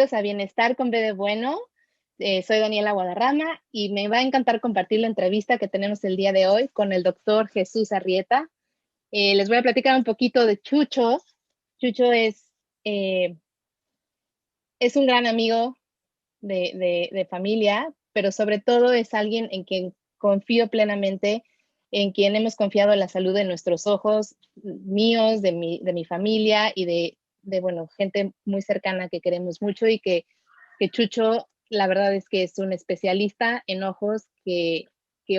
bienvenidos a Bienestar con B de Bueno. Soy Daniela Guadarrama y me va a encantar compartir la entrevista que tenemos el día de hoy con el doctor Jesús Arrieta. Les voy a platicar un poquito de Chucho. Chucho es un gran amigo de familia, pero sobre todo es alguien en quien confío plenamente, en quien hemos confiado en la salud de nuestros ojos, míos, de mi familia y bueno, gente muy cercana que queremos mucho y que Chucho, la verdad es que es un especialista en ojos que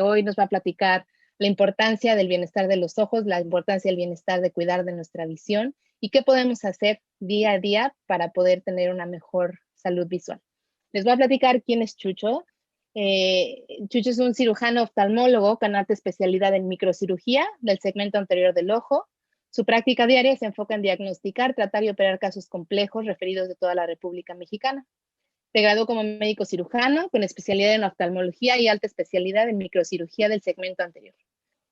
hoy nos va a platicar la importancia del bienestar de los ojos, la importancia del bienestar de cuidar de nuestra visión y qué podemos hacer día a día para poder tener una mejor salud visual. Les voy a platicar quién es Chucho. Chucho es un cirujano oftalmólogo con alta especialidad en microcirugía del segmento anterior del ojo. Su práctica diaria se enfoca en diagnosticar, tratar y operar casos complejos referidos de toda la República Mexicana. Se graduó como médico cirujano con especialidad en oftalmología y alta especialidad en microcirugía del segmento anterior.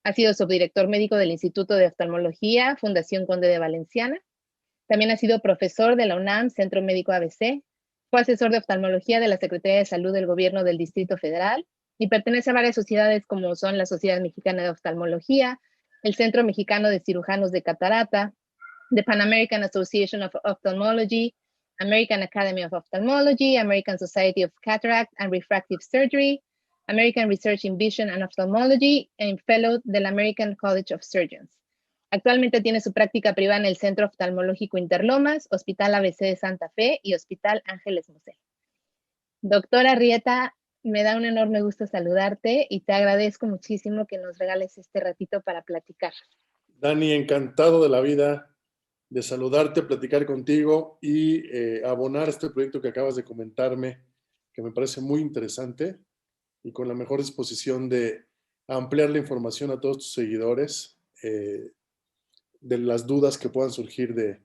Ha sido subdirector médico del Instituto de Oftalmología, Fundación Conde de Valenciana. También ha sido profesor de la UNAM, Centro Médico ABC. Fue asesor de oftalmología de la Secretaría de Salud del Gobierno del Distrito Federal y pertenece a varias sociedades como son la Sociedad Mexicana de Oftalmología, el Centro Mexicano de Cirujanos de Catarata, the Pan American Association of Ophthalmology, American Academy of Ophthalmology, American Society of Cataract and Refractive Surgery, American Research in Vision and Ophthalmology, and Fellow del American College of Surgeons. Actualmente tiene su práctica privada en el Centro Oftalmológico Interlomas, Hospital ABC de Santa Fe y Hospital Ángeles Mosel. Doctora Arrieta, me da un enorme gusto saludarte y te agradezco muchísimo que nos regales este ratito para platicar. Dani, encantado de la vida de saludarte, platicar contigo y abonar este proyecto que acabas de comentarme, que me parece muy interesante y con la mejor disposición de ampliar la información a todos tus seguidores de las dudas que puedan surgir de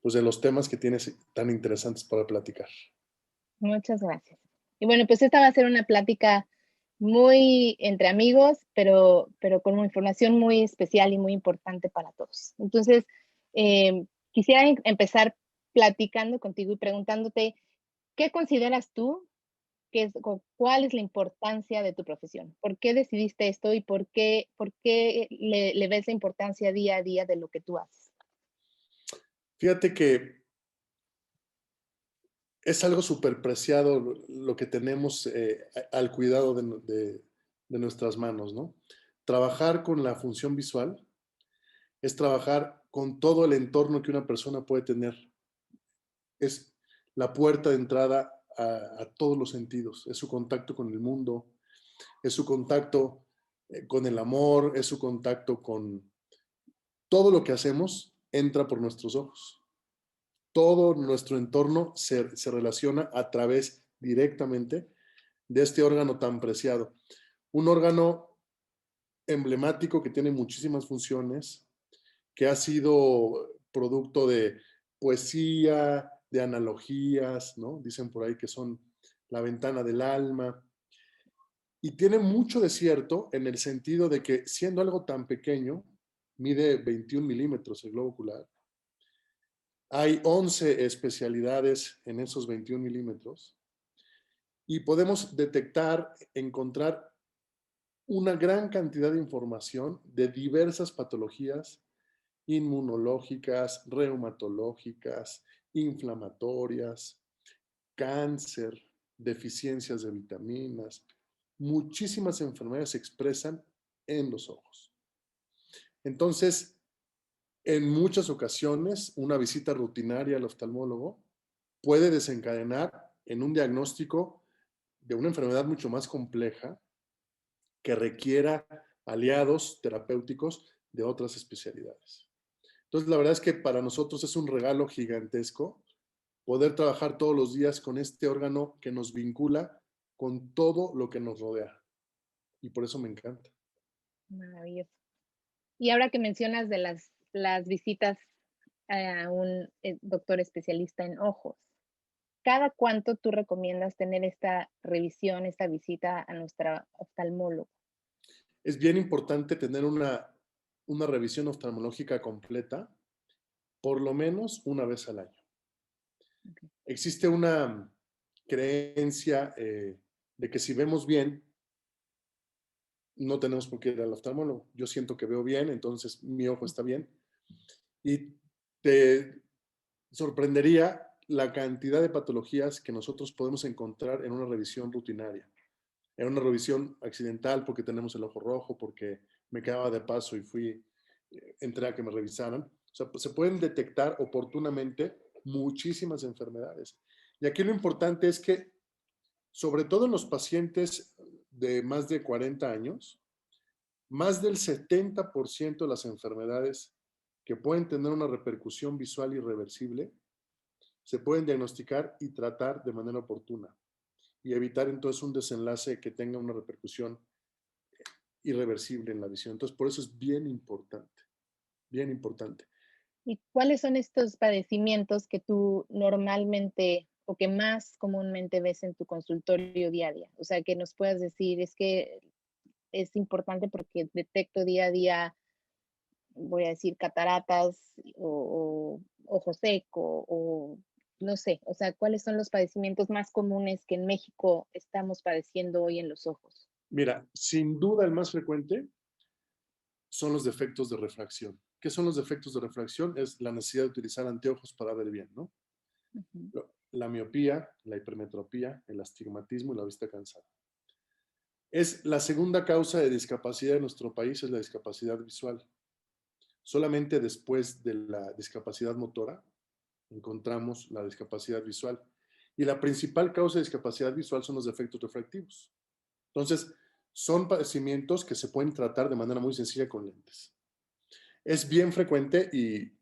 los temas que tienes tan interesantes para platicar. Muchas gracias. Y bueno, pues esta va a ser una plática muy entre amigos, pero con una información muy especial y muy importante para todos. Entonces, quisiera empezar platicando contigo y preguntándote, ¿qué consideras tú cuál es la importancia de tu profesión? ¿Por qué decidiste esto y por qué le ves la importancia día a día de lo que tú haces? Fíjate que es algo súper preciado lo que tenemos al cuidado de nuestras manos, ¿no? Trabajar con la función visual es trabajar con todo el entorno que una persona puede tener. Es la puerta de entrada a todos los sentidos. Es su contacto con el mundo, es su contacto con el amor, es su contacto con todo lo que hacemos entra por nuestros ojos. Todo nuestro entorno se relaciona a través directamente de este órgano tan preciado. Un órgano emblemático que tiene muchísimas funciones, que ha sido producto de poesía, de analogías, ¿no? Dicen por ahí que son la ventana del alma. Y tiene mucho de cierto en el sentido de que siendo algo tan pequeño, mide 21 milímetros el globo ocular, hay 11 especialidades en esos 21 milímetros y podemos detectar, encontrar una gran cantidad de información de diversas patologías inmunológicas, reumatológicas, inflamatorias, cáncer, deficiencias de vitaminas. Muchísimas enfermedades se expresan en los ojos. Entonces, en muchas ocasiones, una visita rutinaria al oftalmólogo puede desencadenar en un diagnóstico de una enfermedad mucho más compleja que requiera aliados terapéuticos de otras especialidades. Entonces, la verdad es que para nosotros es un regalo gigantesco poder trabajar todos los días con este órgano que nos vincula con todo lo que nos rodea. Y por eso me encanta. Maravilloso. Y ahora que mencionas de las visitas a un doctor especialista en ojos, ¿cada cuánto tú recomiendas tener esta revisión, esta visita a nuestra oftalmólogo? Es bien importante tener una revisión oftalmológica completa, por lo menos una vez al año. Ok. Existe una creencia de que si vemos bien, no tenemos por qué ir al oftalmólogo. Yo siento que veo bien, entonces mi ojo está bien. Y te sorprendería la cantidad de patologías que nosotros podemos encontrar en una revisión rutinaria. En una revisión accidental porque tenemos el ojo rojo, porque me quedaba de paso y entré a que me revisaran. O sea, se pueden detectar oportunamente muchísimas enfermedades. Y aquí lo importante es que, sobre todo en los pacientes de más de 40 años, más del 70% de las enfermedades que pueden tener una repercusión visual irreversible se pueden diagnosticar y tratar de manera oportuna y evitar entonces un desenlace que tenga una repercusión irreversible en la visión. Entonces, por eso es bien importante, bien importante. ¿Y cuáles son estos padecimientos que tú normalmente o que más comúnmente ves en tu consultorio día a día? O sea, que nos puedas decir, es que es importante porque detecto día a día, voy a decir, cataratas o ojo seco o no sé, o sea, ¿cuáles son los padecimientos más comunes que en México estamos padeciendo hoy en los ojos? Mira, sin duda el más frecuente son los defectos de refracción. ¿Qué son los defectos de refracción? Es la necesidad de utilizar anteojos para ver bien, ¿no? Ujú. La miopía, la hipermetropía, el astigmatismo y la vista cansada. Es la segunda causa de discapacidad en nuestro país, es la discapacidad visual. Solamente después de la discapacidad motora encontramos la discapacidad visual. Y la principal causa de discapacidad visual son los defectos refractivos. Entonces, son padecimientos que se pueden tratar de manera muy sencilla con lentes. Es bien frecuente y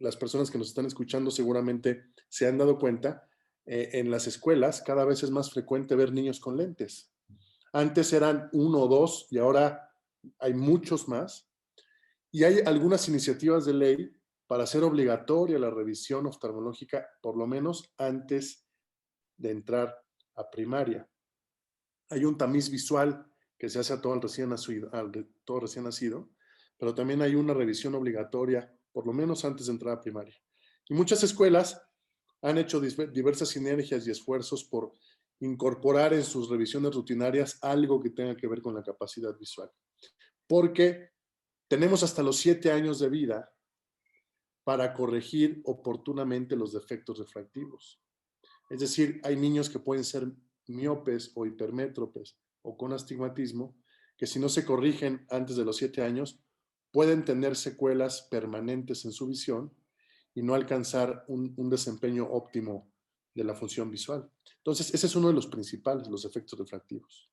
las personas que nos están escuchando seguramente se han dado cuenta, en las escuelas cada vez es más frecuente ver niños con lentes. Antes eran uno o dos y ahora hay muchos más. Y hay algunas iniciativas de ley para hacer obligatoria la revisión oftalmológica, por lo menos antes de entrar a primaria. Hay un tamiz visual que se hace a todo el todo recién nacido, pero también hay una revisión obligatoria, por lo menos antes de entrar a primaria. Y muchas escuelas han hecho diversas sinergias y esfuerzos por incorporar en sus revisiones rutinarias algo que tenga que ver con la capacidad visual. Porque tenemos hasta los 7 años de vida para corregir oportunamente los defectos refractivos. Es decir, hay niños que pueden ser miopes o hipermétropes o con astigmatismo, que si no se corrigen antes de los 7 años, pueden tener secuelas permanentes en su visión y no alcanzar un desempeño óptimo de la función visual. Entonces, ese es uno de los principales, los efectos refractivos.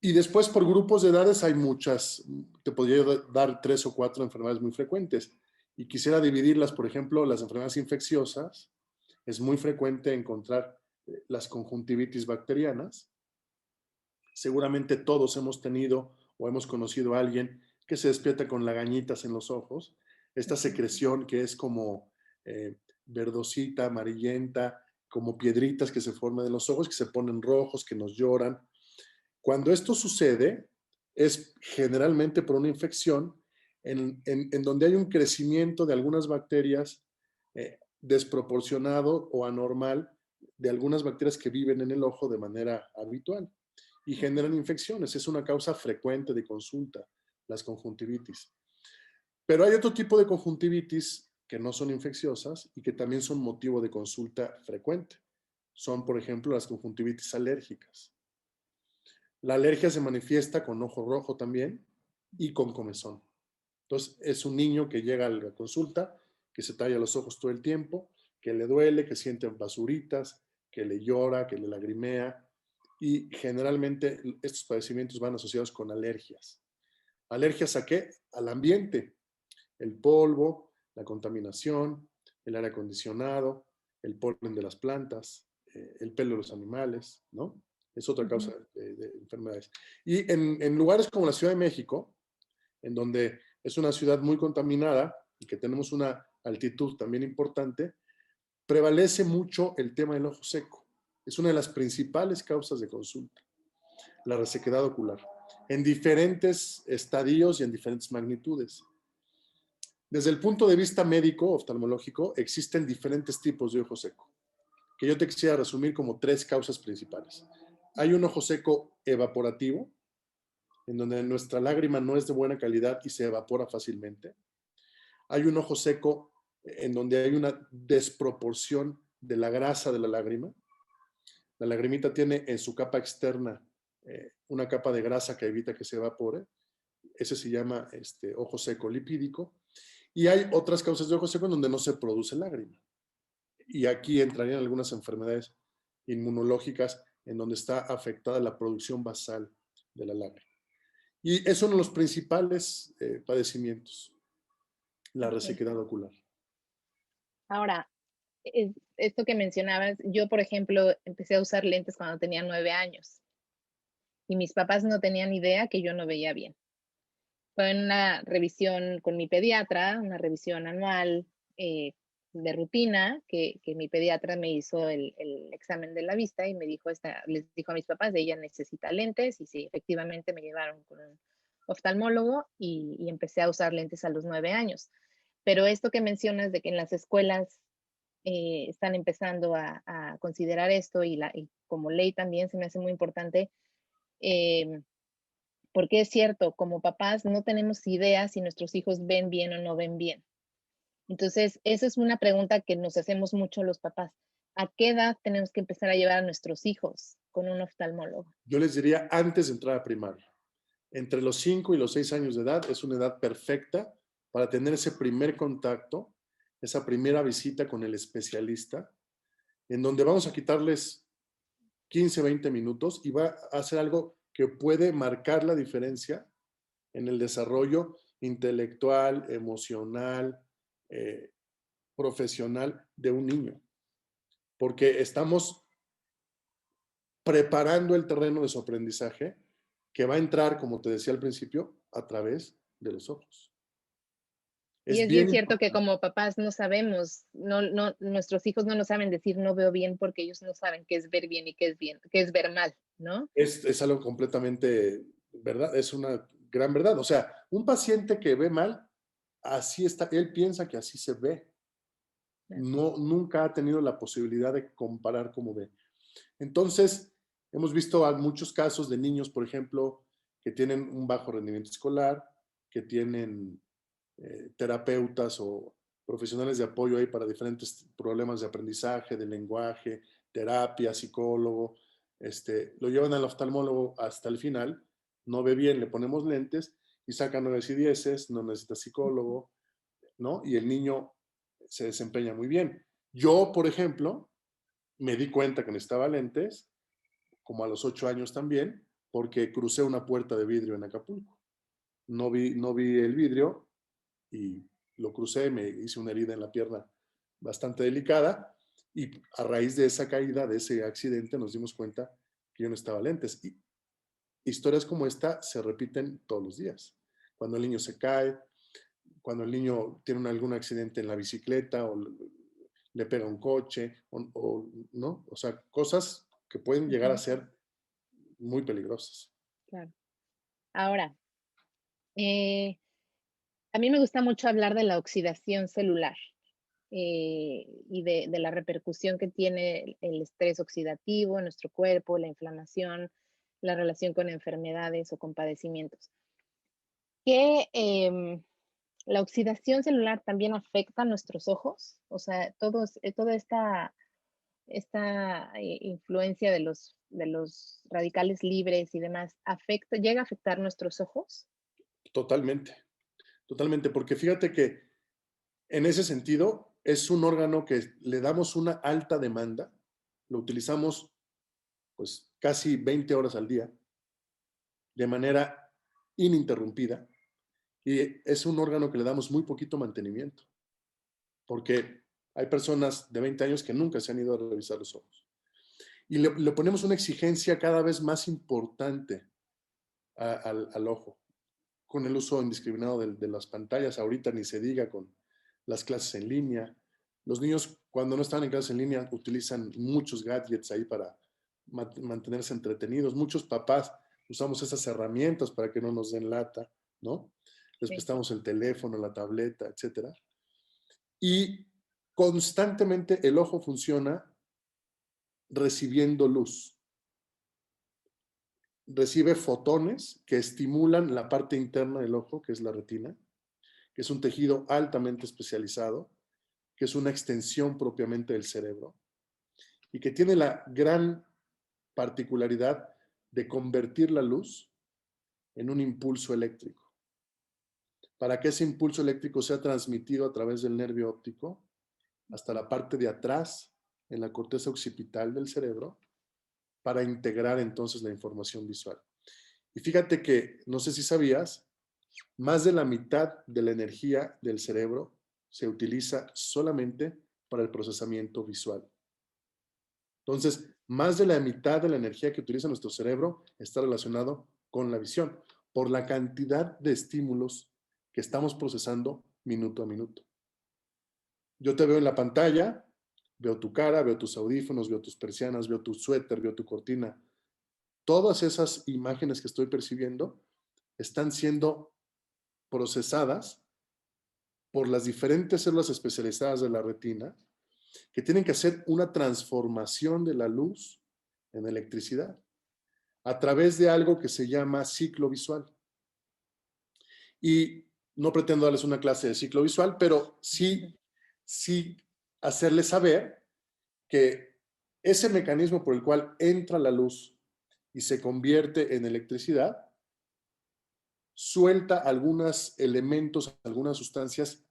Y después, por grupos de edades, hay muchas, te podría dar 3 o 4 enfermedades muy frecuentes. Y quisiera dividirlas, por ejemplo, las enfermedades infecciosas. Es muy frecuente encontrar las conjuntivitis bacterianas. Seguramente todos hemos tenido o hemos conocido a alguien que se despierta con lagañitas en los ojos. Esta Ujú. secreción que es como verdosita, amarillenta, como piedritas que se forman en los ojos, que se ponen rojos, que nos lloran. Cuando esto sucede, es generalmente por una infección en donde hay un crecimiento de algunas bacterias desproporcionado o anormal de algunas bacterias que viven en el ojo de manera habitual y Ujú. generan infecciones. Es una causa frecuente de consulta, las conjuntivitis. Pero hay otro tipo de conjuntivitis que no son infecciosas y que también son motivo de consulta frecuente. Son, por ejemplo, las conjuntivitis alérgicas. La alergia se manifiesta con ojo rojo también y con comezón. Entonces, es un niño que llega a la consulta, que se talla los ojos todo el tiempo, que le duele, que siente basuritas, que le llora, que le lagrimea. Y generalmente estos padecimientos van asociados con alergias. ¿Alergias a qué? Al ambiente. El polvo, la contaminación, el aire acondicionado, el polen de las plantas, el pelo de los animales, ¿no? Es otra causa Ujú. de enfermedades. Y en lugares como la Ciudad de México, en donde es una ciudad muy contaminada y que tenemos una altitud también importante, prevalece mucho el tema del ojo seco. Es una de las principales causas de consulta, la resequedad ocular, en diferentes estadios y en diferentes magnitudes. Desde el punto de vista médico, oftalmológico, existen diferentes tipos de ojo seco, que yo te quisiera resumir como tres causas principales. Hay un ojo seco evaporativo, en donde nuestra lágrima no es de buena calidad y se evapora fácilmente. Hay un ojo seco en donde hay una desproporción de la grasa de la lágrima. La lagrimita tiene en su capa externa una capa de grasa que evita que se evapore. Ese se llama ojo seco lipídico. Y hay otras causas de ojo seco en donde no se produce lágrima. Y aquí entrarían algunas enfermedades inmunológicas en donde está afectada la producción basal de la lágrima. Y es uno de los principales padecimientos, la Ok. resequedad ocular. Ahora, esto que mencionabas, yo, por ejemplo, empecé a usar lentes cuando tenía 9 años y mis papás no tenían idea que yo no veía bien. Fue en una revisión con mi pediatra, una revisión anual de rutina, que mi pediatra me hizo el examen de la vista y me dijo, les dijo a mis papás, ella necesita lentes, y sí, efectivamente me llevaron con un oftalmólogo y empecé a usar lentes a los 9 años. Pero esto que mencionas de que en las escuelas están empezando a considerar esto y como ley también se me hace muy importante. eh, Porque es cierto, como papás no tenemos idea si nuestros hijos ven bien o no ven bien. Entonces, esa es una pregunta que nos hacemos mucho los papás. ¿A qué edad tenemos que empezar a llevar a nuestros hijos con un oftalmólogo? Yo les diría antes de entrar a primaria. Entre los 5 y los 6 años de edad es una edad perfecta para tener ese primer contacto, esa primera visita con el especialista, en donde vamos a quitarles 15, 20 minutos y va a hacer algo que puede marcar la diferencia en el desarrollo intelectual, emocional, eh, profesional de un niño. Porque estamos preparando el terreno de su aprendizaje que va a entrar, como te decía al principio, a través de los ojos. Y Es es bien bien cierto que importante. como papás no sabemos, nuestros hijos no nos saben decir no veo bien porque ellos no saben qué es ver bien y qué es ver mal, ¿no? Es algo completamente verdad, es una gran verdad. O sea, un paciente que ve mal, así está, él piensa que así se ve. No, nunca ha tenido la posibilidad de comparar cómo ve. Entonces, hemos visto muchos casos de niños, por ejemplo, que tienen un bajo rendimiento escolar, que tienen terapeutas o profesionales de apoyo ahí para diferentes problemas de aprendizaje, de lenguaje, terapia, psicólogo. Lo llevan al oftalmólogo hasta el final, no ve bien, le ponemos lentes y saca 9 y 10, no necesita psicólogo, ¿no? Y el niño se desempeña muy bien. Yo, por ejemplo, me di cuenta que necesitaba lentes, como a los 8 años también, porque crucé una puerta de vidrio en Acapulco. No vi el vidrio y lo crucé, me hice una herida en la pierna bastante delicada y a raíz de esa caída, de ese accidente, nos dimos cuenta que yo no estaba lentes. Y historias como esta se repiten todos los días. Cuando el niño se cae, cuando el niño tiene algún accidente en la bicicleta o le pega un coche, ¿no? O sea, cosas que pueden llegar a Ujú, ser muy peligrosas. claro. Ahora, eh, a mí me gusta mucho hablar de la oxidación celular y de la repercusión que tiene el estrés oxidativo en nuestro cuerpo, la inflamación, la relación con enfermedades o con padecimientos. Que la oxidación celular también afecta a nuestros ojos, o sea, toda esta influencia de los radicales libres y demás, llega a afectar nuestros ojos. Totalmente, totalmente, porque fíjate que en ese sentido es un órgano que le damos una alta demanda, lo utilizamos pues casi 20 horas al día de manera ininterrumpida y es un órgano que le damos muy poquito mantenimiento, porque hay personas de 20 años que nunca se han ido a revisar los ojos. Y le ponemos una exigencia cada vez más importante al ojo, con el uso indiscriminado de las pantallas, ahorita ni se diga con las clases en línea. Los niños cuando no están en clases en línea utilizan muchos gadgets ahí para mantenerse entretenidos. Muchos papás usamos esas herramientas para que no nos den lata, ¿no? les Sí. prestamos el teléfono, la tableta, etcétera. Y constantemente el ojo funciona recibiendo luz. Recibe fotones que estimulan la parte interna del ojo, que es la retina, que es un tejido altamente especializado, que es una extensión propiamente del cerebro y que tiene la gran particularidad de convertir la luz en un impulso eléctrico. Para que ese impulso eléctrico sea transmitido a través del nervio óptico hasta la parte de atrás, en la corteza occipital del cerebro, para integrar entonces la información visual. Y fíjate que, no sé si sabías, más de la mitad de la energía del cerebro se utiliza solamente para el procesamiento visual. Entonces, más de la mitad de la energía que utiliza nuestro cerebro está relacionado con la visión, por la cantidad de estímulos que estamos procesando minuto a minuto. Yo te veo en la pantalla, veo tu cara, veo tus audífonos, veo tus persianas, veo tu suéter, veo tu cortina. Todas esas imágenes que estoy percibiendo están siendo procesadas por las diferentes células especializadas de la retina que tienen que hacer una transformación de la luz en electricidad a través de algo que se llama ciclo visual. Y no pretendo darles una clase de ciclo visual, pero sí hacerles saber que ese mecanismo por el cual entra la luz y se convierte en electricidad, suelta algunos elementos, algunas sustancias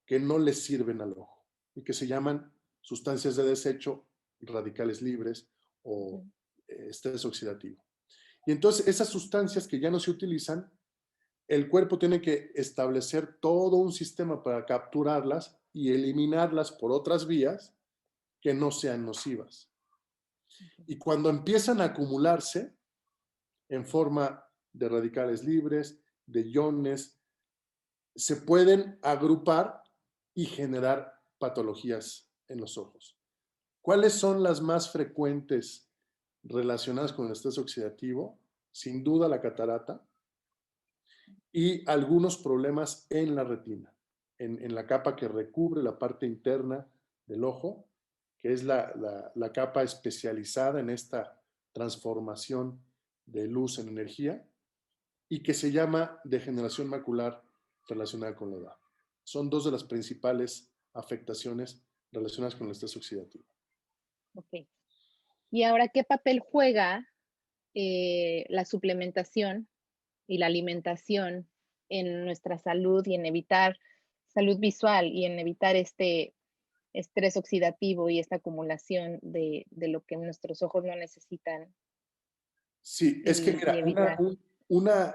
que no les sirven al ojo y que se llaman sustancias de desecho, radicales libres o estrés oxidativo. Y entonces esas sustancias que ya no se utilizan, el cuerpo tiene que establecer todo un sistema para capturarlas y eliminarlas por otras vías que no sean nocivas. Y cuando empiezan a acumularse en forma de radicales libres, de iones, se pueden agrupar y generar patologías en los ojos. ¿Cuáles son las más frecuentes relacionadas con el estrés oxidativo? Sin duda la catarata y algunos problemas en la retina, en la capa que recubre la parte interna del ojo, que es la capa especializada en esta transformación de luz en energía y que se llama degeneración macular relacionada con la edad. Son dos de las principales afectaciones relacionadas con el estrés oxidativo. Ok. Y ahora, ¿qué papel juega la suplementación y la alimentación en nuestra salud y en evitar salud visual y en evitar este estrés oxidativo y esta acumulación de lo que nuestros ojos no necesitan Sí, es que y mira, evitar?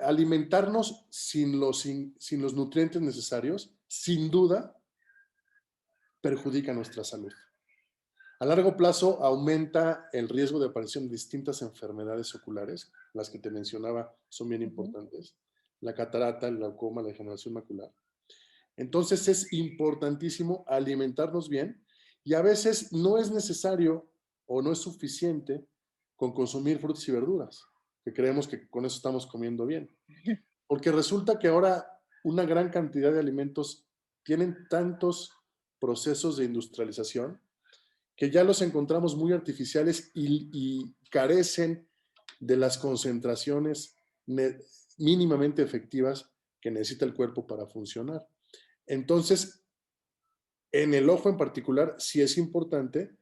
alimentarnos sin los nutrientes necesarios, sin duda, perjudica nuestra salud. A largo plazo aumenta el riesgo de aparición de distintas enfermedades oculares, las que te mencionaba son bien importantes, la catarata, el glaucoma, la degeneración macular. Entonces es importantísimo alimentarnos bien y a veces no es necesario o no es suficiente con consumir frutas y verduras, que creemos que con eso estamos comiendo bien. Porque resulta que ahora una gran cantidad de alimentos tienen tantos procesos de industrialización que ya los encontramos muy artificiales y carecen de las concentraciones mínimamente efectivas que necesita el cuerpo para funcionar. Entonces, en el ojo en particular, sí es importante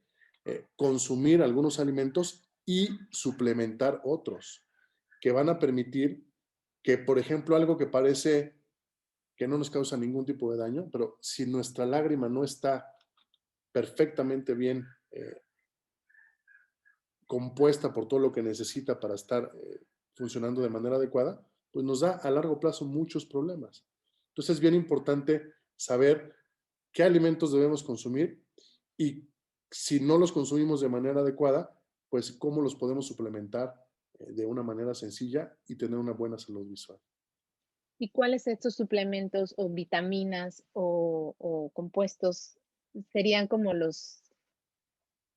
consumir algunos alimentos y suplementar otros que van a permitir que, por ejemplo, algo que parece que no nos causa ningún tipo de daño, pero si nuestra lágrima no está perfectamente bien compuesta por todo lo que necesita para estar funcionando de manera adecuada, pues nos da a largo plazo muchos problemas. Entonces es bien importante saber qué alimentos debemos consumir y si no los consumimos de manera adecuada, pues cómo los podemos suplementar de una manera sencilla y tener una buena salud visual. ¿Y cuáles estos suplementos o vitaminas o compuestos serían como los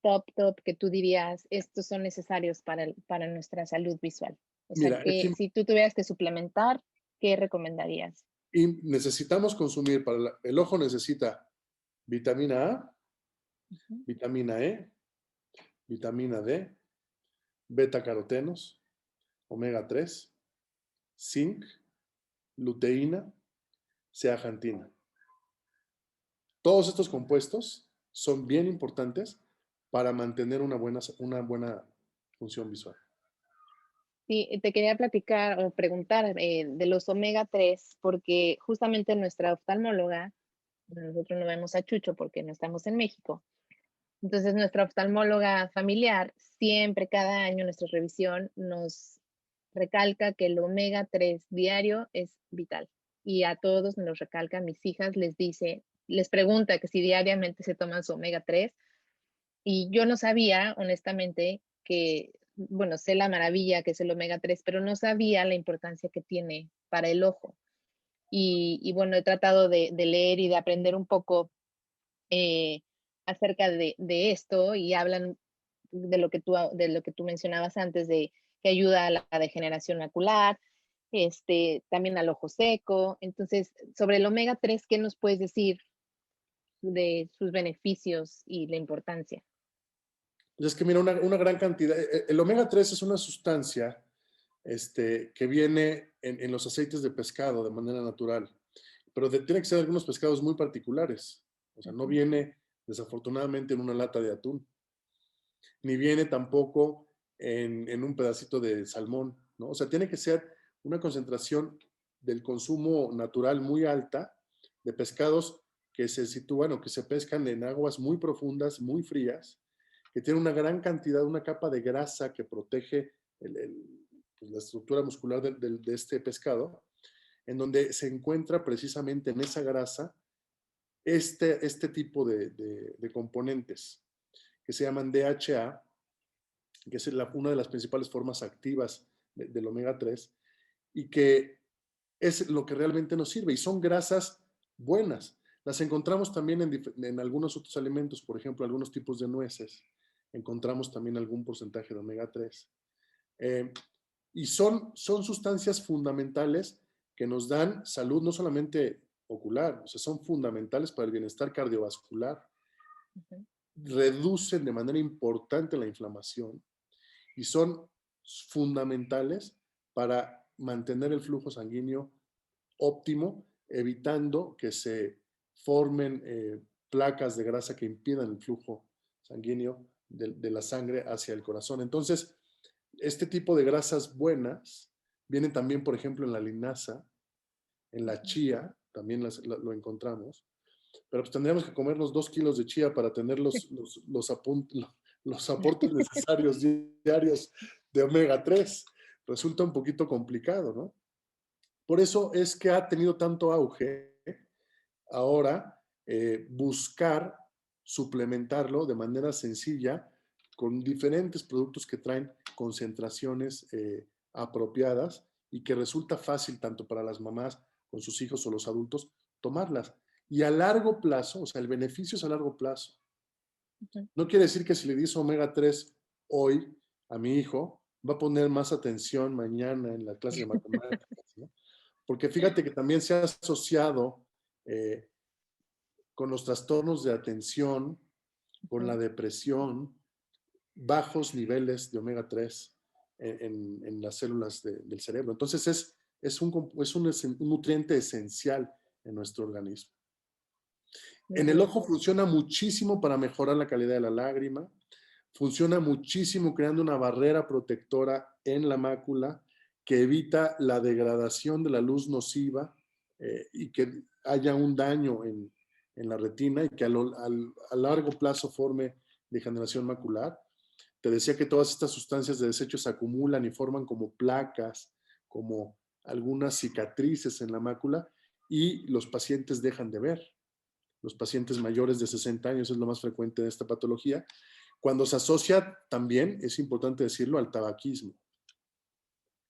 top que tú dirías, estos son necesarios para nuestra salud visual? O sea, Mira, que si tú tuvieras que suplementar, ¿qué recomendarías? Y necesitamos consumir, el ojo necesita vitamina A, Ujú. vitamina E, vitamina D, beta-carotenos, omega 3, zinc, luteína, zeaxantina. Todos estos compuestos son bien importantes para mantener una buena función visual. Sí, te quería platicar o preguntar de los omega 3 porque justamente nuestra oftalmóloga, nosotros no vemos a Chucho porque no estamos en México. Entonces, nuestra oftalmóloga familiar siempre, cada año, en nuestra revisión, nos recalca que el omega 3 diario es vital. Y a todos nos recalca, a mis hijas les dice, les pregunta que si diariamente se toman su omega 3. Y yo no sabía, honestamente, que, bueno, sé la maravilla que es el omega 3, pero no sabía la importancia que tiene para el ojo. Y bueno, he tratado de leer y de aprender un poco eh, acerca de esto y hablan de lo que tú mencionabas antes, de que ayuda a la degeneración macular, también al ojo seco. Entonces, sobre el omega 3, ¿qué nos puedes decir de sus beneficios y la importancia? Pues es que mira, una gran cantidad. El omega 3 es una sustancia que viene en los aceites de pescado de manera natural, pero tiene que ser algunos pescados muy particulares. O sea, no Ujú. viene desafortunadamente en una lata de atún, ni viene tampoco en un pedacito de salmón, ¿no? O sea, tiene que ser una concentración del consumo natural muy alta de pescados que se sitúan o que se pescan en aguas muy profundas, muy frías, que tienen una gran cantidad, una capa de grasa que protege pues, la estructura muscular de este pescado, en donde se encuentra precisamente en esa grasa este tipo de componentes que se llaman DHA, que es una de las principales formas activas del omega 3 y que es lo que realmente nos sirve. Y son grasas buenas. Las encontramos también en algunos otros alimentos, por ejemplo, algunos tipos de nueces. Encontramos también algún porcentaje de omega 3. Y son sustancias fundamentales que nos dan salud no solamente ocular, o sea, son fundamentales para el bienestar cardiovascular, Ujú. reducen de manera importante la inflamación y son fundamentales para mantener el flujo sanguíneo óptimo, evitando que se formen placas de grasa que impidan el flujo sanguíneo de la sangre hacia el corazón. Entonces, este tipo de grasas buenas vienen también, por ejemplo, en la linaza, en la Ujú. chía, también lo encontramos, pero pues tendríamos que comernos 2 kilos de chía para tener los aportes necesarios diarios de omega 3. Resulta un poquito complicado, ¿no? Por eso es que ha tenido tanto auge ahora buscar suplementarlo de manera sencilla con diferentes productos que traen concentraciones apropiadas y que resulta fácil tanto para las mamás con sus hijos o los adultos tomarlas. Y a largo plazo, o sea, el beneficio es a largo plazo. Ujú. No quiere decir que si le dice omega 3 hoy a mi hijo, va a poner más atención mañana en la clase de matemáticas, ¿no? Porque fíjate que también se ha asociado eh, con los trastornos de atención, con la Ujú. depresión, bajos niveles de omega 3 en las células del cerebro. Entonces es un nutriente esencial en nuestro organismo. Muy En el bien. ojo funciona muchísimo para mejorar la calidad de la lágrima, funciona muchísimo creando una barrera protectora en la mácula que evita la degradación de la luz nociva y que haya un daño en la retina y que a largo plazo forme degeneración macular. Te decía que todas estas sustancias de desecho se acumulan y forman como placas, como algunas cicatrices en la mácula y los pacientes dejan de ver. Los pacientes mayores de 60 años es lo más frecuente de esta patología. Cuando se asocia también, es importante decirlo, al tabaquismo.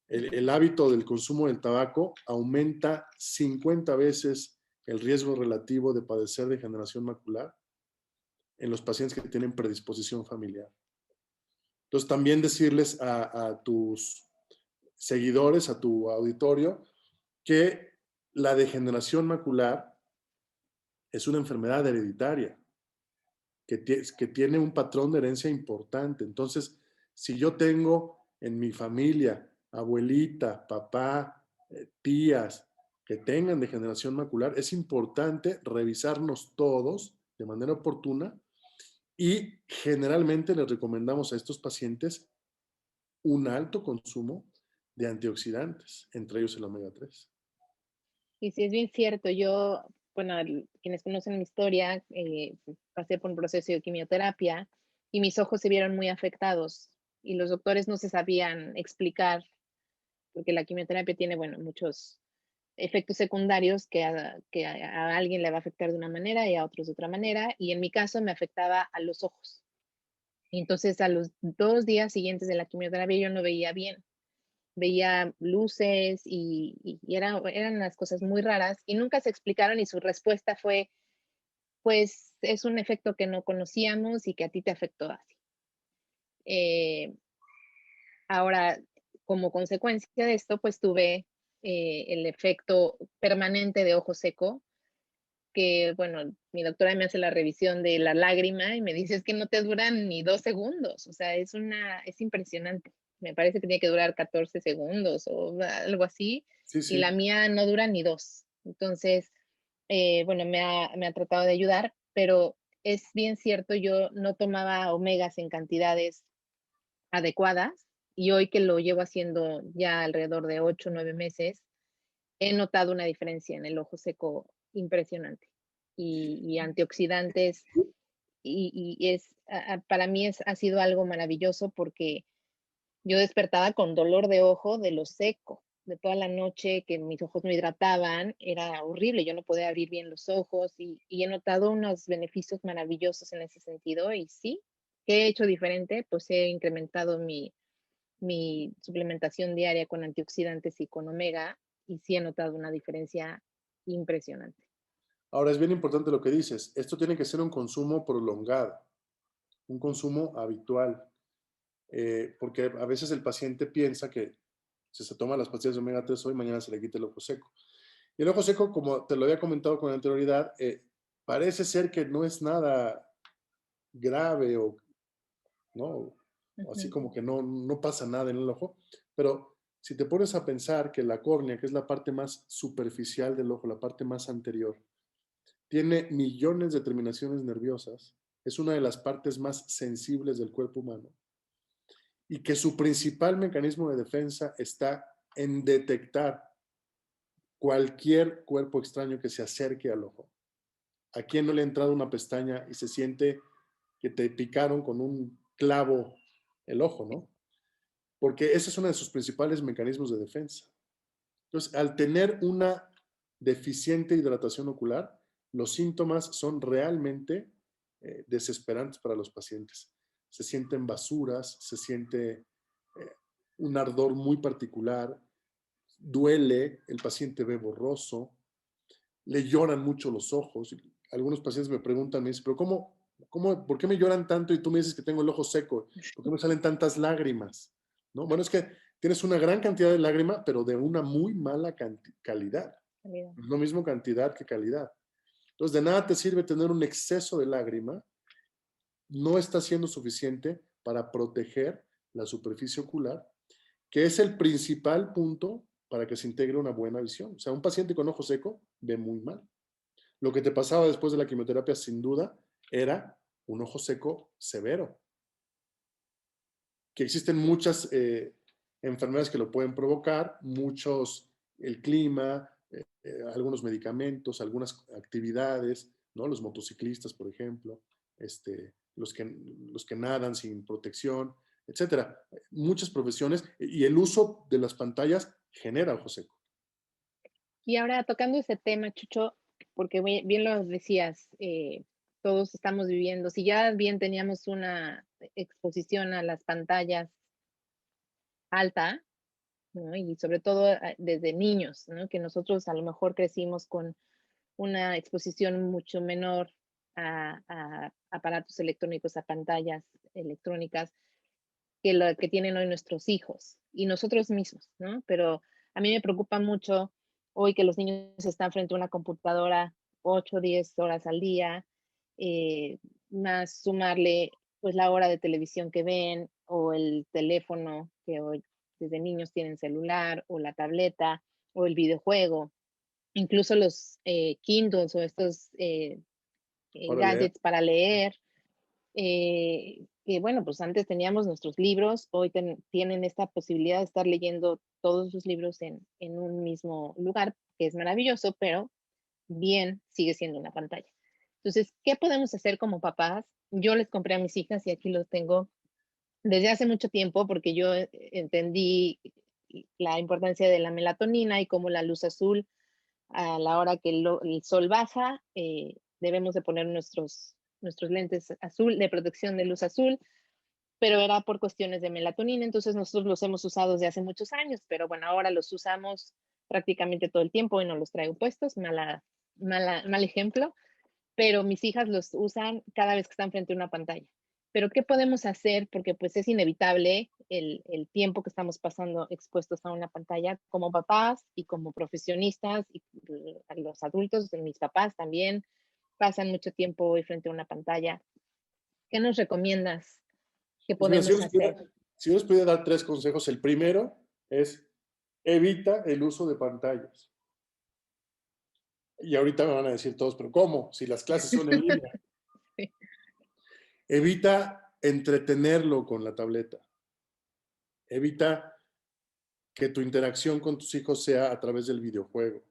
El hábito del consumo del tabaco aumenta 50 veces el riesgo relativo de padecer degeneración macular en los pacientes que tienen predisposición familiar. Entonces, también decirles a tus seguidores, a tu auditorio, que La degeneración macular es una enfermedad hereditaria que tiene un patrón de herencia importante. Entonces, si yo tengo en mi familia abuelita, papá, tías que tengan degeneración macular, es importante revisarnos todos de manera oportuna y generalmente les recomendamos a estos pacientes un alto consumo de antioxidantes, entre ellos el omega 3. Y sí, es bien cierto. Yo, bueno, quienes conocen mi historia, pasé por un proceso de quimioterapia y mis ojos se vieron muy afectados y los doctores no se sabían explicar, porque la quimioterapia tiene, bueno, muchos efectos secundarios que a alguien le va a afectar de una manera y a otros de otra manera, y en mi caso me afectaba a los ojos. Y entonces a los 2 días siguientes de la quimioterapia yo no veía bien, veía luces eran las cosas muy raras y nunca se explicaron y su respuesta fue, pues es un efecto que no conocíamos y que a ti te afectó así. Eh, Ahora, como consecuencia de esto, pues tuve el efecto permanente de ojo seco, que bueno, mi doctora me hace la revisión de la lágrima y me dice es que no te duran ni 2 segundos, o sea, es impresionante. Me parece que tiene que durar 14 segundos o algo así, Sí, y la sí. mía no dura ni dos. Entonces, bueno, me ha tratado de ayudar, pero es bien cierto, yo no tomaba omegas en cantidades adecuadas y hoy que lo llevo haciendo ya alrededor de 8 o 9 meses, he notado una diferencia en el ojo seco impresionante y antioxidantes para mí ha sido algo maravilloso porque yo despertaba con dolor de ojo de lo seco, de toda la noche que mis ojos no hidrataban, era horrible, yo no podía abrir bien los ojos y he notado unos beneficios maravillosos en ese sentido y sí, ¿qué he hecho diferente? Pues he incrementado mi suplementación diaria con antioxidantes y con omega y sí he notado una diferencia impresionante. Ahora es bien importante lo que dices. Esto tiene que ser un consumo prolongado, un consumo habitual, porque a veces el paciente piensa que si se toma las pastillas de omega 3 hoy, mañana se le quita el ojo seco. Y el ojo seco, como te lo había comentado con anterioridad, parece ser que no es nada grave o ¿no? Así Ujú. como que no pasa nada en el ojo, pero si te pones a pensar que la córnea, que es la parte más superficial del ojo, la parte más anterior, tiene millones de terminaciones nerviosas, es una de las partes más sensibles del cuerpo humano, y que su principal mecanismo de defensa está en detectar cualquier cuerpo extraño que se acerque al ojo. ¿A quién no le ha entrado una pestaña y se siente que te picaron con un clavo el ojo, no? Porque ese es uno de sus principales mecanismos de defensa. Entonces, al tener una deficiente hidratación ocular, los síntomas son realmente desesperantes para los pacientes. Se sienten basuras, se siente un ardor muy particular, duele, el paciente ve borroso, le lloran mucho los ojos. Algunos pacientes me preguntan, me dicen, pero ¿por qué me lloran tanto y tú me dices que tengo el ojo seco? ¿Por qué me salen tantas lágrimas? ¿No? Bueno, es que tienes una gran cantidad de lágrima, pero de una muy mala calidad. Calidad. Es lo mismo cantidad que calidad. Entonces, de nada te sirve tener un exceso de lágrima, no está siendo suficiente para proteger la superficie ocular, que es el principal punto para que se integre una buena visión. O sea, un paciente con ojo seco ve muy mal. Lo que te pasaba después de la quimioterapia, sin duda, era un ojo seco severo. Que existen muchas enfermedades que lo pueden provocar, el clima, algunos medicamentos, algunas actividades, ¿no? Los motociclistas, por ejemplo, los que nadan sin protección, etcétera. Muchas profesiones y el uso de las pantallas genera ojo seco. Y ahora tocando ese tema, Chucho, porque bien lo decías, todos estamos viviendo, si ya bien teníamos una exposición a las pantallas alta, ¿no? Y sobre todo desde niños, ¿no? Que nosotros a lo mejor crecimos con una exposición mucho menor a aparatos electrónicos, a pantallas electrónicas, que lo que tienen hoy nuestros hijos y nosotros mismos, ¿no? Pero a mí me preocupa mucho hoy que los niños están frente a una computadora 8 o 10 horas al día, más sumarle pues la hora de televisión que ven o el teléfono que hoy desde niños tienen celular o la tableta o el videojuego, incluso los Kindles o estos Para leer. gadgets para leer, que bueno, pues antes teníamos nuestros libros, hoy tienen esta posibilidad de estar leyendo todos sus libros en un mismo lugar, que es maravilloso, pero bien sigue siendo una pantalla. Entonces, ¿qué podemos hacer como papás? Yo les compré a mis hijas y aquí los tengo desde hace mucho tiempo porque yo entendí la importancia de la melatonina y cómo la luz azul a la hora que el sol baja, debemos de poner nuestros lentes azul de protección de luz azul, pero era por cuestiones de melatonina, entonces nosotros los hemos usado desde hace muchos años, pero bueno, ahora los usamos prácticamente todo el tiempo y no los traigo puestos, mal ejemplo, pero mis hijas los usan cada vez que están frente a una pantalla. Pero ¿qué podemos hacer? Porque pues es inevitable el tiempo que estamos pasando expuestos a una pantalla como papás y como profesionistas y los adultos, mis papás también pasan mucho tiempo hoy frente a una pantalla. ¿Qué nos recomiendas que Pues mira, podemos hacer? si yo les pudiera dar 3 consejos, el primero es evita el uso de pantallas. Y ahorita me van a decir todos, pero ¿cómo? Si las clases son en línea. Sí. Evita entretenerlo con la tableta. Evita que tu interacción con tus hijos sea a través del videojuego.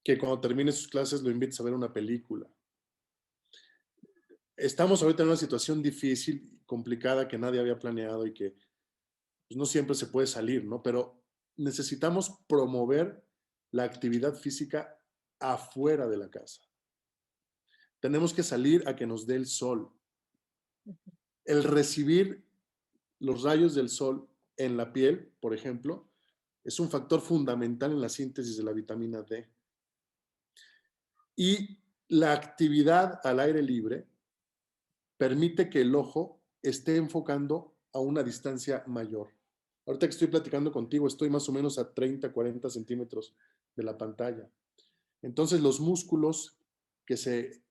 Que cuando termine sus clases lo invites a ver una película. Estamos ahorita en una situación difícil, complicada, que nadie había planeado y que pues, no siempre se puede salir, ¿no? Pero necesitamos promover la actividad física afuera de la casa. Tenemos que salir a que nos dé el sol. El recibir los rayos del sol en la piel, por ejemplo, es un factor fundamental en la síntesis de la vitamina D. Y la actividad al aire libre permite que el ojo esté enfocando a una distancia mayor. Ahorita que estoy platicando contigo, estoy más o menos a 30, 40 centímetros de la pantalla. Entonces, los músculos que se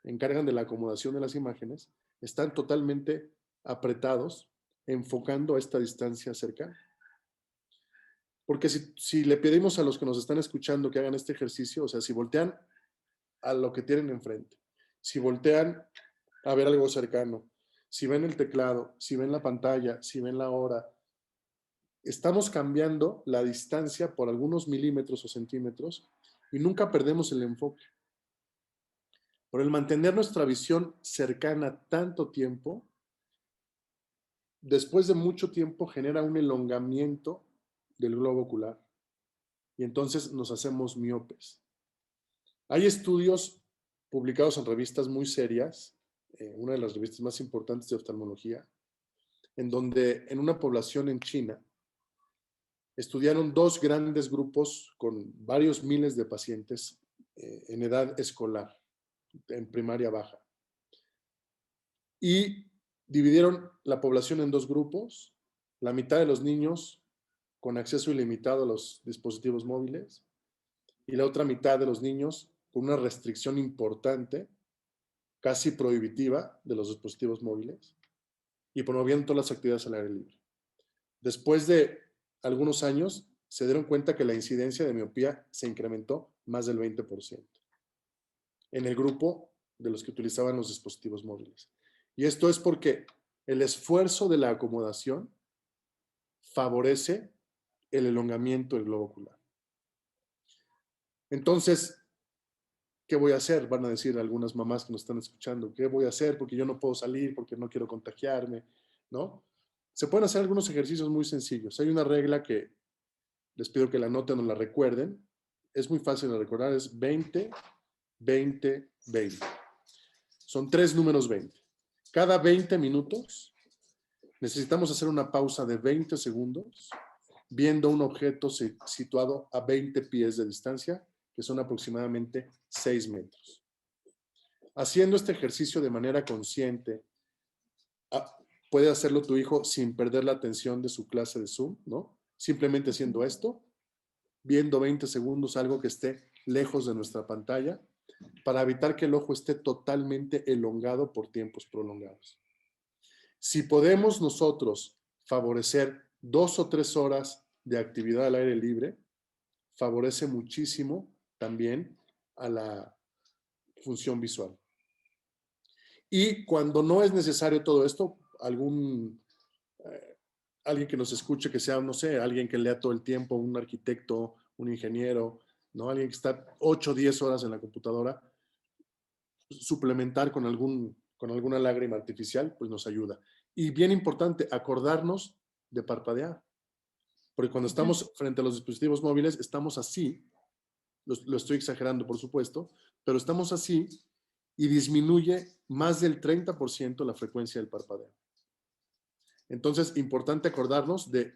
encargan de la acomodación de las imágenes están totalmente apretados, enfocando a esta distancia cercana. Porque si le pedimos a los que nos están escuchando que hagan este ejercicio, o sea, si voltean a lo que tienen enfrente, si voltean a ver algo cercano, si ven el teclado, si ven la pantalla, si ven la hora, estamos cambiando la distancia por algunos milímetros o centímetros y nunca perdemos el enfoque. Por el mantener nuestra visión cercana tanto tiempo, después de mucho tiempo genera un elongamiento del globo ocular y entonces nos hacemos miopes. Hay estudios publicados en revistas muy serias, una de las revistas más importantes de oftalmología, en donde en una población en China estudiaron 2 grandes grupos con varios miles de pacientes en edad escolar, en primaria baja. Y dividieron la población en 2 grupos, la mitad de los niños con acceso ilimitado a los dispositivos móviles y la otra mitad de los niños con una restricción importante, casi prohibitiva, de los dispositivos móviles y promoviendo todas las actividades al aire libre. Después de algunos años, se dieron cuenta que la incidencia de miopía se incrementó más del 20% en el grupo de los que utilizaban los dispositivos móviles. Y esto es porque el esfuerzo de la acomodación favorece el elongamiento del globo ocular. Entonces, ¿qué voy a hacer? Van a decir algunas mamás que nos están escuchando, ¿qué voy a hacer? Porque yo no puedo salir, porque no quiero contagiarme, ¿no? Se pueden hacer algunos ejercicios muy sencillos. Hay una regla que les pido que la anoten o la recuerden. Es muy fácil de recordar, es 20, 20, 20. Son 3 números 20. Cada 20 minutos necesitamos hacer una pausa de 20 segundos viendo un objeto situado a 20 pies de distancia, que son aproximadamente 6 metros. Haciendo este ejercicio de manera consciente, puede hacerlo tu hijo sin perder la atención de su clase de Zoom, ¿no? Simplemente haciendo esto viendo 20 segundos algo que esté lejos de nuestra pantalla para evitar que el ojo esté totalmente elongado por tiempos prolongados. Si podemos nosotros favorecer 2 o 3 horas de actividad al aire libre, favorece muchísimo también a la función visual. Y cuando no es necesario todo esto, alguien que nos escuche, que sea, no sé, alguien que lea todo el tiempo, un arquitecto, un ingeniero, ¿no? Alguien que está 8 o 10 horas en la computadora, suplementar con alguna lágrima artificial, pues nos ayuda. Y bien importante, acordarnos de parpadear. Porque cuando estamos frente a los dispositivos móviles, estamos así, lo estoy exagerando por supuesto, pero estamos así y disminuye más del 30% la frecuencia del parpadeo. Entonces, importante acordarnos de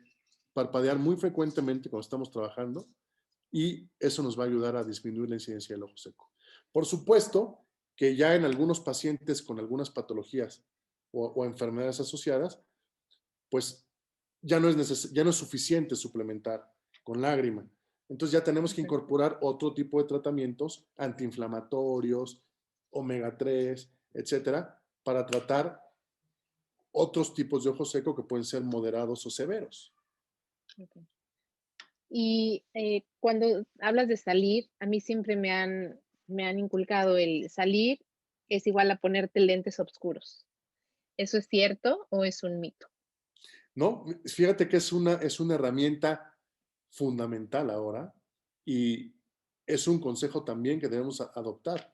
parpadear muy frecuentemente cuando estamos trabajando y eso nos va a ayudar a disminuir la incidencia del ojo seco. Por supuesto que ya en algunos pacientes con algunas patologías o enfermedades asociadas, pues ya no es suficiente suplementar con lágrima. Entonces ya tenemos que incorporar otro tipo de tratamientos antiinflamatorios, omega 3, etcétera, para tratar otros tipos de ojo seco que pueden ser moderados o severos. Okay. Y cuando hablas de salir, a mí siempre me han inculcado el salir es igual a ponerte lentes oscuros. ¿Eso es cierto o es un mito? No, fíjate que es una herramienta fundamental ahora y es un consejo también que debemos adoptar.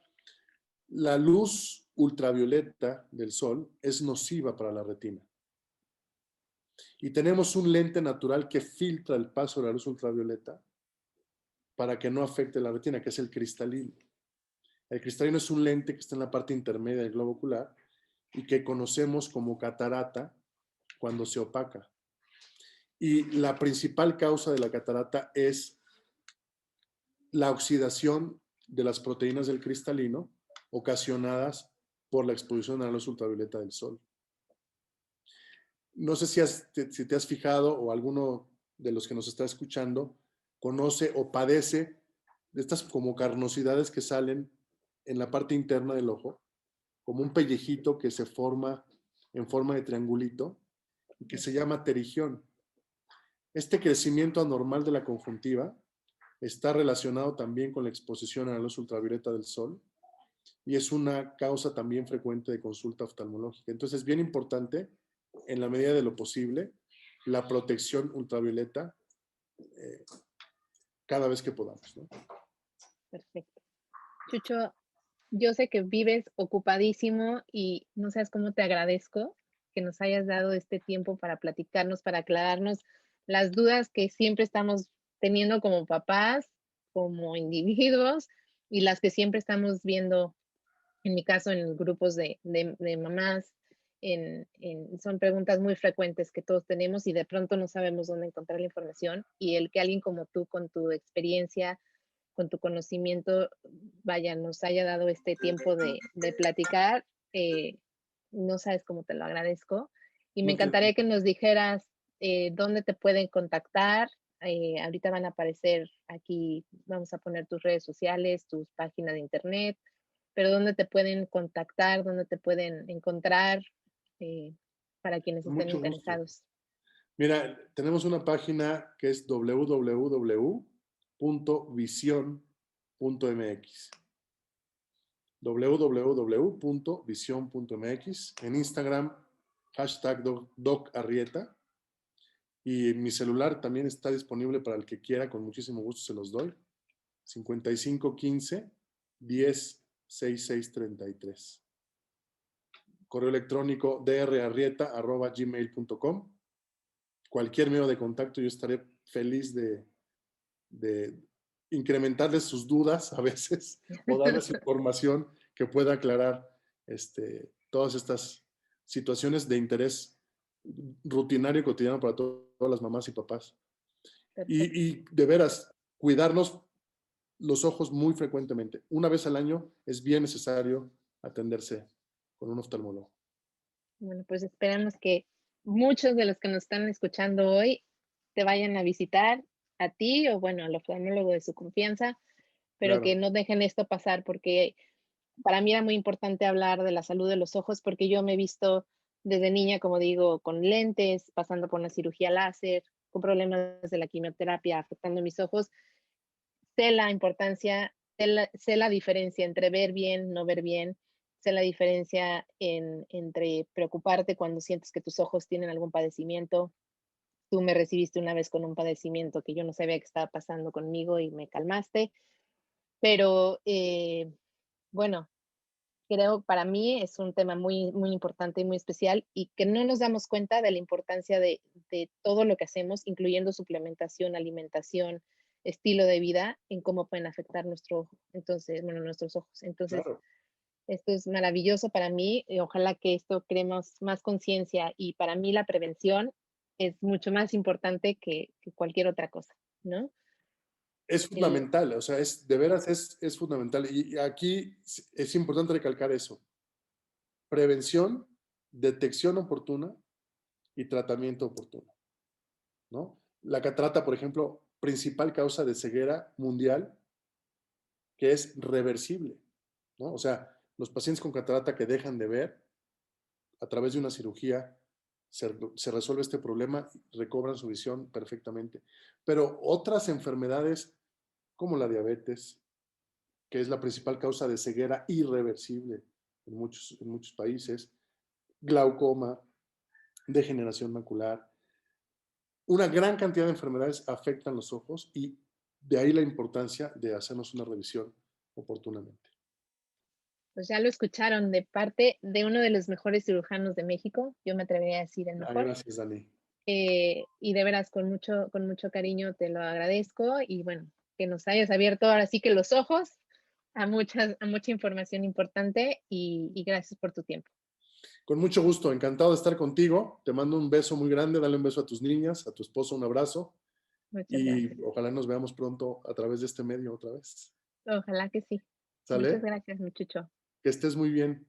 La luz ultravioleta del sol es nociva para la retina. Y tenemos un lente natural que filtra el paso de la luz ultravioleta para que no afecte la retina, que es el cristalino. El cristalino es un lente que está en la parte intermedia del globo ocular y que conocemos como catarata cuando se opaca. Y la principal causa de la catarata es la oxidación de las proteínas del cristalino ocasionadas por la exposición a la luz ultravioleta del sol. No sé si te has fijado o alguno de los que nos está escuchando conoce o padece de estas como carnosidades que salen en la parte interna del ojo, como un pellejito que se forma en forma de triangulito y que se llama terigión. Este crecimiento anormal de la conjuntiva está relacionado también con la exposición a la luz ultravioleta del sol y es una causa también frecuente de consulta oftalmológica. Entonces es bien importante, en la medida de lo posible, la protección ultravioleta eh, cada vez que podamos, ¿no? Perfecto. Chucho, yo sé que vives ocupadísimo y no sabes cómo te agradezco que nos hayas dado este tiempo para platicarnos, para aclararnos las dudas que siempre estamos teniendo como papás, como individuos y las que siempre estamos viendo, en mi caso, en grupos de mamás. Son preguntas muy frecuentes que todos tenemos y de pronto no sabemos dónde encontrar la información y el que alguien como tú, con tu experiencia, con tu conocimiento, vaya, nos haya dado este tiempo de platicar. eh, no sabes cómo te lo agradezco. Y me No te, encantaría que nos dijeras dónde te pueden contactar. Ahorita van a aparecer aquí, vamos a poner tus redes sociales, tus páginas de internet, pero dónde te pueden contactar, dónde te pueden encontrar eh, para quienes con estén mucho gusto. interesados. Mira, tenemos una página que es www.vision.mx. www.vision.mx. En Instagram, hashtag DocArrieta. Y mi celular también está disponible para el que quiera, con muchísimo gusto se los doy. 5515 10 66 33. Correo electrónico drarrieta@gmail.com. Cualquier medio de contacto, yo estaré feliz de incrementarles sus dudas a veces o darles información que pueda aclarar todas estas situaciones de interés rutinario y cotidiano para todas las mamás y papás. Perfecto. Y de veras, cuidarnos los ojos muy frecuentemente. Una vez al año es bien necesario atenderse con un oftalmólogo. Bueno, pues esperamos que muchos de los que nos están escuchando hoy te vayan a visitar a ti o bueno, al oftalmólogo de su confianza, pero que Claro, no dejen esto pasar, porque para mí era muy importante hablar de la salud de los ojos, porque yo me he visto desde niña, como digo, con lentes, pasando por una cirugía láser, con problemas de la quimioterapia afectando mis ojos. Sé la importancia, sé la diferencia entre ver bien, no ver bien, sé la diferencia entre preocuparte cuando sientes que tus ojos tienen algún padecimiento. Tú me recibiste una vez con un padecimiento que yo no sabía que estaba pasando conmigo y me calmaste, pero bueno, creo para mí es un tema muy, muy importante y muy especial y que no nos damos cuenta de la importancia de todo lo que hacemos, incluyendo suplementación, alimentación, estilo de vida, en cómo pueden afectar nuestro ojo. Entonces, bueno, nuestros ojos. Entonces, claro. esto es maravilloso para mí y ojalá que esto creemos más conciencia y para mí la prevención es mucho más importante que cualquier otra cosa, ¿no? Es El, fundamental, o sea, de veras es fundamental. Y aquí es importante recalcar eso. Prevención, detección oportuna y tratamiento oportuno, ¿no? La catarata, por ejemplo, principal causa de ceguera mundial, que es reversible, ¿no? O sea, los pacientes con catarata que dejan de ver, a través de una cirugía, se resuelve este problema, recobran su visión perfectamente. Pero otras enfermedades, como la diabetes, que es la principal causa de ceguera irreversible en muchos países, glaucoma, degeneración macular, una gran cantidad de enfermedades afectan los ojos y de ahí la importancia de hacernos una revisión oportunamente. pues ya lo escucharon de parte de uno de los mejores cirujanos de México, yo me atrevería a decir el Ah, mejor. gracias, Dani. Y de veras con mucho cariño te lo agradezco y bueno, que nos hayas abierto ahora sí que los ojos a mucha información importante y gracias por tu tiempo. Con mucho gusto, encantado de estar contigo. Te mando un beso muy grande, dale un beso a tus niñas, a tu esposo un abrazo Muchas gracias. y ojalá nos veamos pronto a través de este medio otra vez. Ojalá que sí. Muchas ¿Sale? gracias, muchacho. Que estés muy bien.